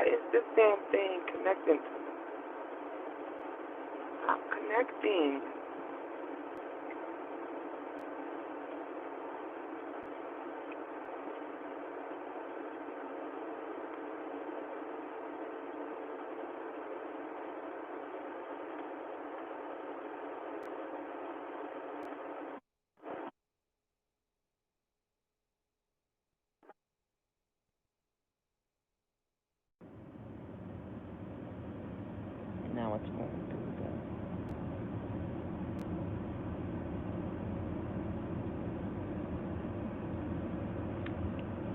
Why is this damn thing connecting? I'm connecting. Now it's going through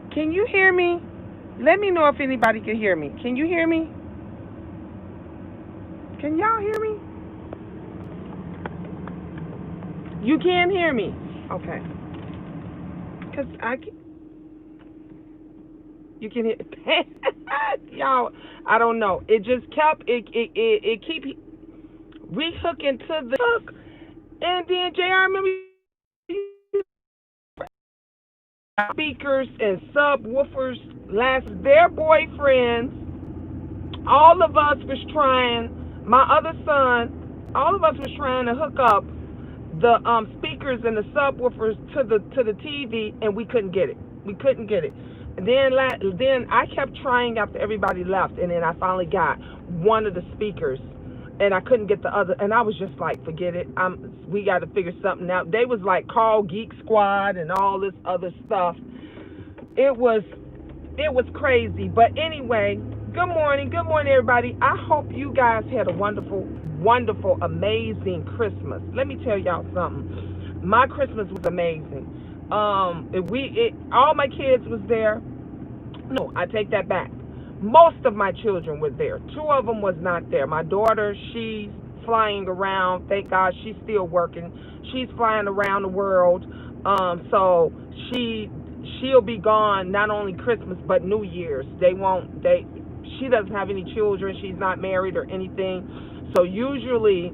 the. Can you hear me? Let me know if anybody can hear me. Can you hear me? Can y'all hear me? You can hear me. Okay. Cause you can hear. Y'all, I don't know. It just kept it keep rehooking to the hook, and then Jr. Remember speakers and subwoofers last their boyfriends. All of us was trying. My other son, all of us was trying to hook up the speakers and the subwoofers to the TV, and we couldn't get it. We couldn't get it. And then I kept trying after everybody left, and then I finally got one of the speakers, and I couldn't get the other. And I was just like, forget it. We got to figure something out. They was like call Geek Squad and all this other stuff. It was crazy. But anyway, good morning, everybody. I hope you guys had a wonderful, amazing Christmas. Let me tell y'all something. My Christmas was amazing. All my kids was there. No, I take that back. Most of my children were there. Two of them was not there. My daughter, she's flying around. Thank God she's still working. She's flying around the world. So she'll be gone not only Christmas but New Year's. She doesn't have any children. She's not married or anything. So usually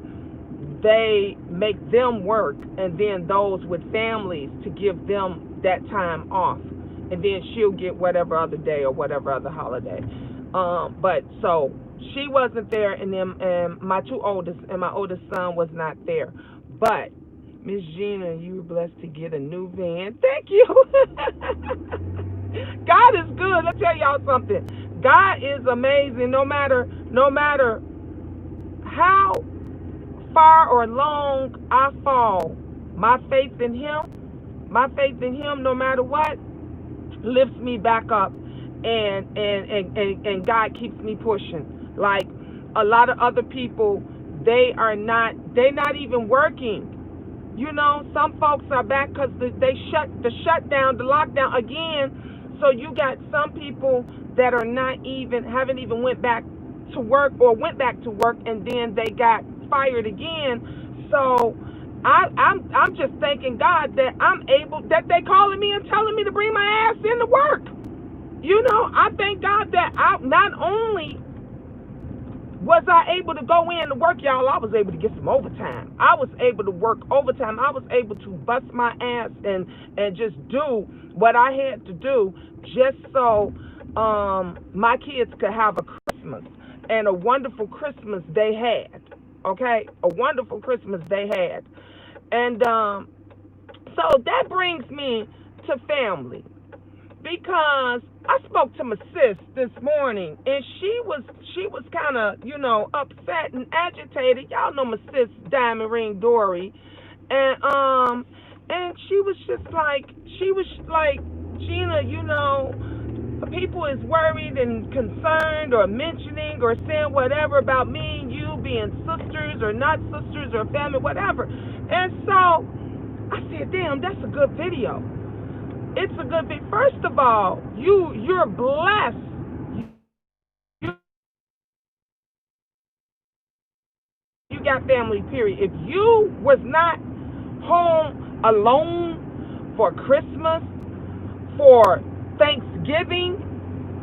they make them work, and then those with families to give them that time off, and then she'll get whatever other day or whatever other holiday. But so she wasn't there, and my oldest son was not there. But Miss Gina, you were blessed to get a new van. Thank you. God is good. Let me tell y'all something. God is amazing. No matter how far or long I fall, my faith in Him, no matter what, lifts me back up, and God keeps me pushing. Like a lot of other people, they're not even working. Some folks are back because they shutdown, the lockdown again. So you got some people that are not even haven't even went back to work, or went back to work and then they got fired again. So I'm just thanking God that that they calling me and telling me to bring my ass in to work. I thank God that I not only was I able to go in to work, y'all, I was able to get some overtime. I was able to work overtime. I was able to bust my ass and just do what I had to do, just so my kids could have a Christmas, and a wonderful Christmas they had. Okay? A wonderful Christmas they had. And so that brings me to family, because I spoke to my sis this morning, and she was kind of upset and agitated. Y'all know my sis Diamond Ring Dory, and she was like, Gina, people is worried and concerned or mentioning or saying whatever about me and you being sisters or not sisters or family, whatever. And so I said, damn, that's a good video. It's a good video. First of all, you're blessed. You got family, period. If you was not home alone for Christmas, for Thanksgiving,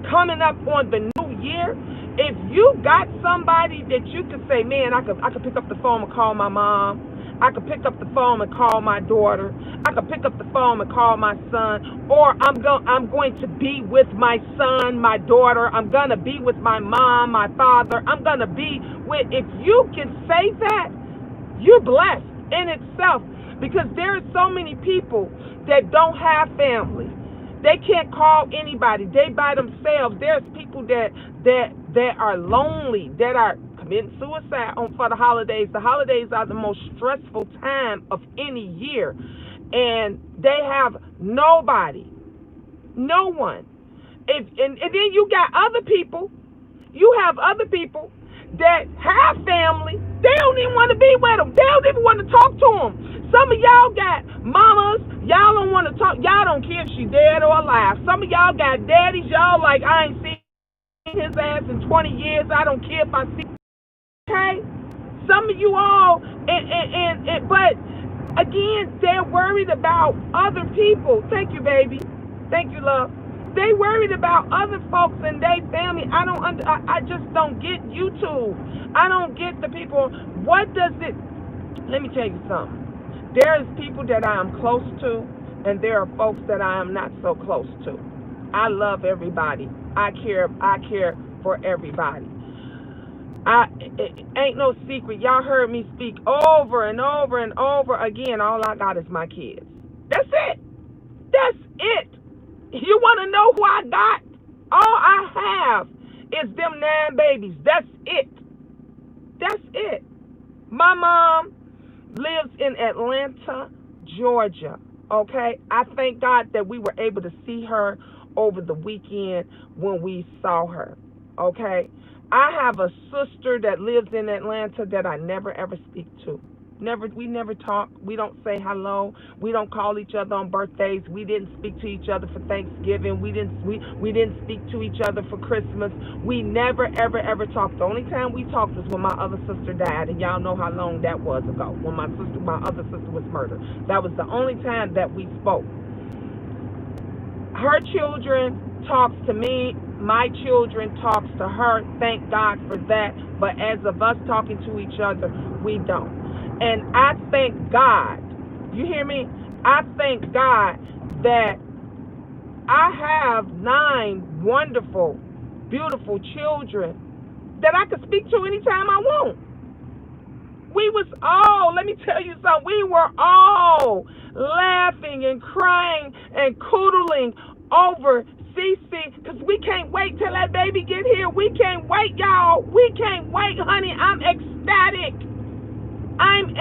coming up on the new year, if you got somebody that you could say, man, I could pick up the phone and call my mom, I could pick up the phone and call my daughter. I could pick up the phone and call my son. Or I'm going to be with my son, my daughter. I'm going to be with my mom, my father. I'm going to be with, if you can say that, you're blessed in itself. Because there are so many people that don't have family. They can't call anybody. They by themselves. There's people that are lonely, that are committing suicide for the holidays. The holidays are the most stressful time of any year. And they have nobody. No one. And then you got other people. You have other people that have family. They don't even want to be with them. They don't even want to talk to them. Some of y'all got mamas. Y'all don't want to talk. Y'all don't care if she dead or alive. Some of y'all got daddies. Y'all like, I ain't seen his ass in 20 years. I don't care if I see. Okay? Some of you all, but again, they're worried about other people. Thank you, baby. Thank you, love. They worried about other folks and their family. I just don't get YouTube. I don't get the people. What does it? Let me tell you something. There's people that I am close to, and there are folks that I am not so close to. I love everybody. I care for everybody. It ain't no secret. Y'all heard me speak over and over and over again. All I got is my kids. That's it. That's it. You want to know who I got? All I have is them 9 babies. That's it. That's it. My mom lives in Atlanta, Georgia. Okay? I thank God that we were able to see her over the weekend when we saw her. Okay? I have a sister that lives in Atlanta that I never ever speak to. We never talk. We don't say hello. We don't call each other on birthdays. We didn't speak to each other for Thanksgiving. We didn't speak to each other for Christmas. We never ever talked. The only time we talked was when my other sister died, and y'all know how long that was ago. When my other sister was murdered. That was the only time that we spoke. Her children talks to me. My children talks to her. Thank God for that. But as of us talking to each other, we don't. And I thank God, you hear me? I thank God that I have 9 wonderful, beautiful children that I can speak to anytime I want. We was all, let me tell you something, we were all laughing and crying and coodling over Cece, because we can't wait till that baby get here. We can't wait, y'all. We can't wait, honey. I'm ecstatic. And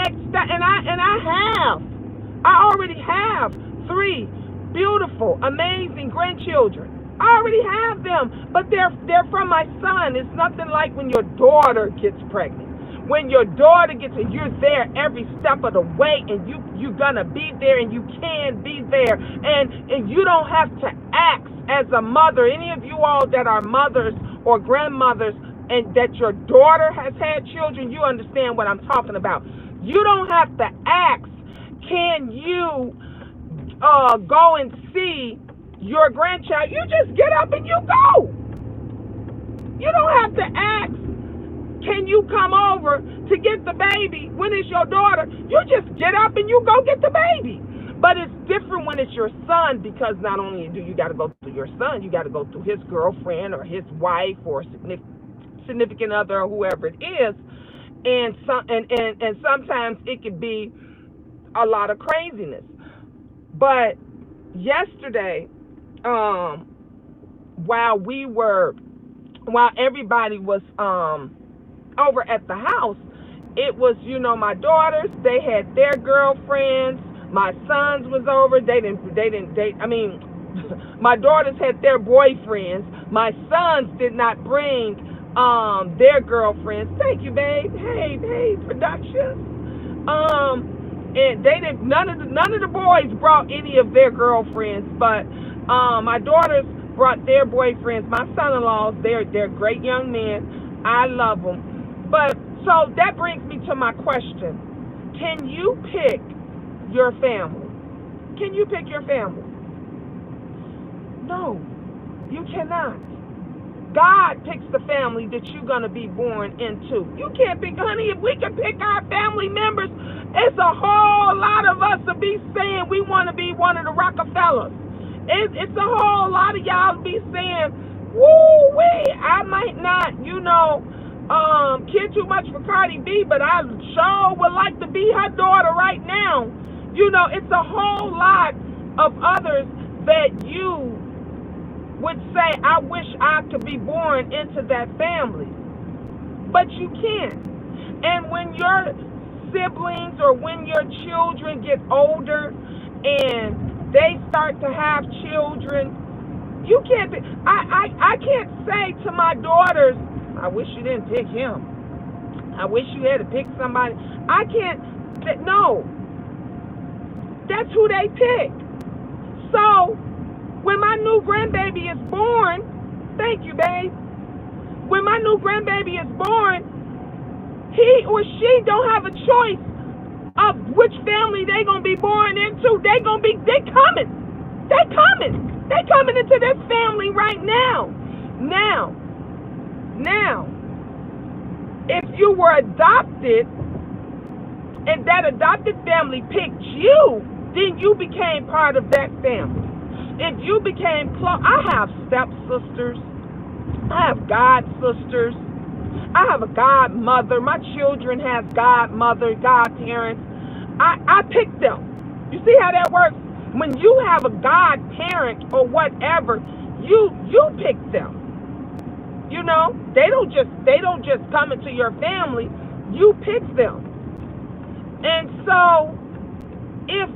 I already have 3 beautiful, amazing grandchildren. I already have them, but they're from my son. It's nothing like when your daughter gets pregnant. When your daughter gets it, you're there every step of the way, and you're gonna be there, and you can be there, and you don't have to ask as a mother. Any of you all that are mothers or grandmothers, and that your daughter has had children, you understand what I'm talking about. You don't have to ask, can you go and see your grandchild? You just get up and you go. You don't have to ask, can you come over to get the baby when it's your daughter? You just get up and you go get the baby. But it's different when it's your son, because not only do you got to go through your son, you got to go through his girlfriend or his wife or significant other or whoever it is, and sometimes it could be a lot of craziness. But yesterday, while everybody was over at the house, it was, my daughters, they had their girlfriends, my sons was over, my daughters had their boyfriends, my sons did not bring their girlfriends. Thank you, babe. Hey, Productions. And they didn't. None of the boys brought any of their girlfriends, but my daughters brought their boyfriends. My son-in-laws, they're great young men. I love them. But so that brings me to my question: can you pick your family? Can you pick your family? No, you cannot. God picks the family that you're going to be born into. You can't pick, honey, if we can pick our family members, it's a whole lot of us to be saying we want to be one of the Rockefellers. It's a whole lot of y'all to be saying, woo wee, I might not, care too much for Cardi B, but I sure would like to be her daughter right now. It's a whole lot of others that you would say, I wish I could be born into that family. But you can't. And when your siblings or when your children get older and they start to have children, you can't be, I can't say to my daughters, I wish you didn't pick him. I wish you had to pick somebody. I can't, no. That's who they pick. So, when my new grandbaby is born, thank you, babe. When my new grandbaby is born, he or she don't have a choice of which family they gonna be born into. They coming. They coming into this family right now. Now, if you were adopted and that adopted family picked you, then you became part of that family. If you became close, I have stepsisters, I have god sisters, I have a godmother. My children have godmother, godparents. I pick them. You see how that works? When you have a godparent or whatever, you pick them. They don't just come into your family. You pick them. And so, if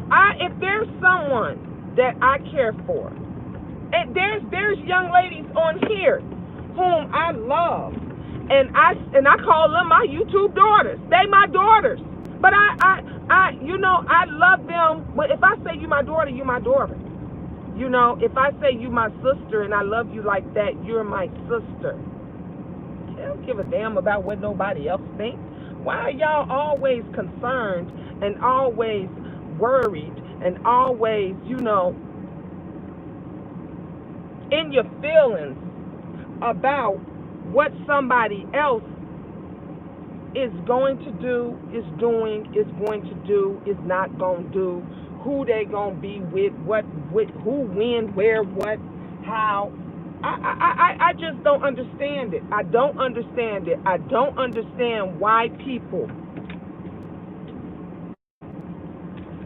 there's someone that I care for, and there's young ladies on here whom I love, and I call them my YouTube daughters. They my daughters, but I love them. But if I say you my daughter, you my daughter. If I say you my sister and I love you like that, you're my sister. I don't give a damn about what nobody else thinks. Why are y'all always concerned and always worried and always, in your feelings about what somebody else is going to do, is doing, is going to do, is not going to do, who they going to be with who, when, where, what, how. I just don't understand it. I don't understand it. I don't understand why people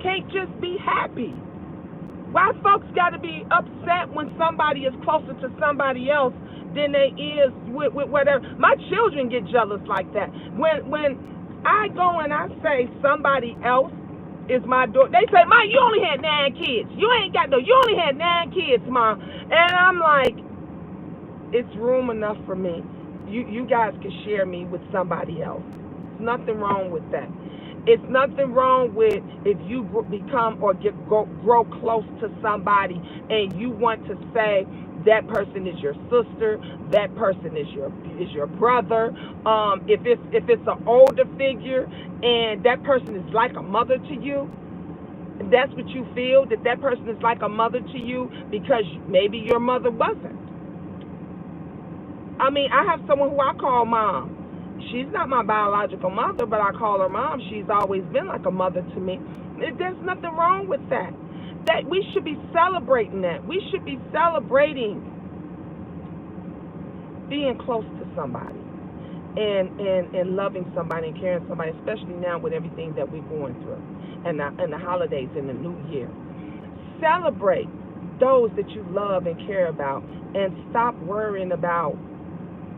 can't just be happy. Why folks got to be upset when somebody is closer to somebody else than they is with whatever. My children get jealous like that. When I go and I say somebody else is my daughter, they say, "Ma, you only had 9 kids. You only had 9 kids, Mom." And I'm like, it's room enough for me. You guys can share me with somebody else. There's nothing wrong with that. It's nothing wrong with if you become or grow close to somebody and you want to say that person is your sister, that person is your brother. If it's an older figure and that person is like a mother to you, that's what you feel, that person is like a mother to you because maybe your mother wasn't. I mean, I have someone who I call Mom. She's not my biological mother, but I call her Mom. She's always been like a mother to me. There's nothing wrong with that. That we should be celebrating that. We should be celebrating being close to somebody and loving somebody and caring somebody, especially now with everything that we're going through and the holidays and the new year. Celebrate those that you love and care about and stop worrying about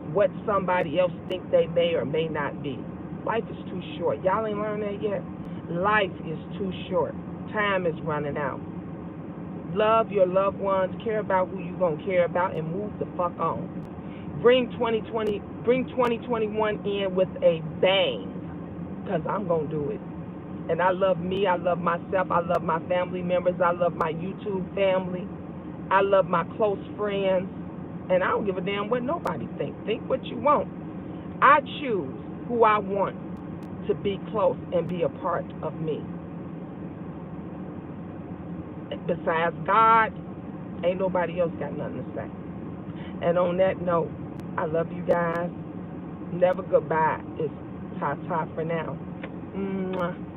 what somebody else thinks they may or may not be. Life is too short. Y'all ain't learned that yet? Life is too short. Time is running out. Love your loved ones. Care about who you're going to care about and move the fuck on. Bring 2021 in with a bang, because I'm going to do it. And I love me. I love myself. I love my family members. I love my YouTube family. I love my close friends. And I don't give a damn what nobody thinks. Think what you want. I choose who I want to be close and be a part of me. Besides God, ain't nobody else got nothing to say. And on that note, I love you guys. Never goodbye. It's ta-ta for now. Mwah.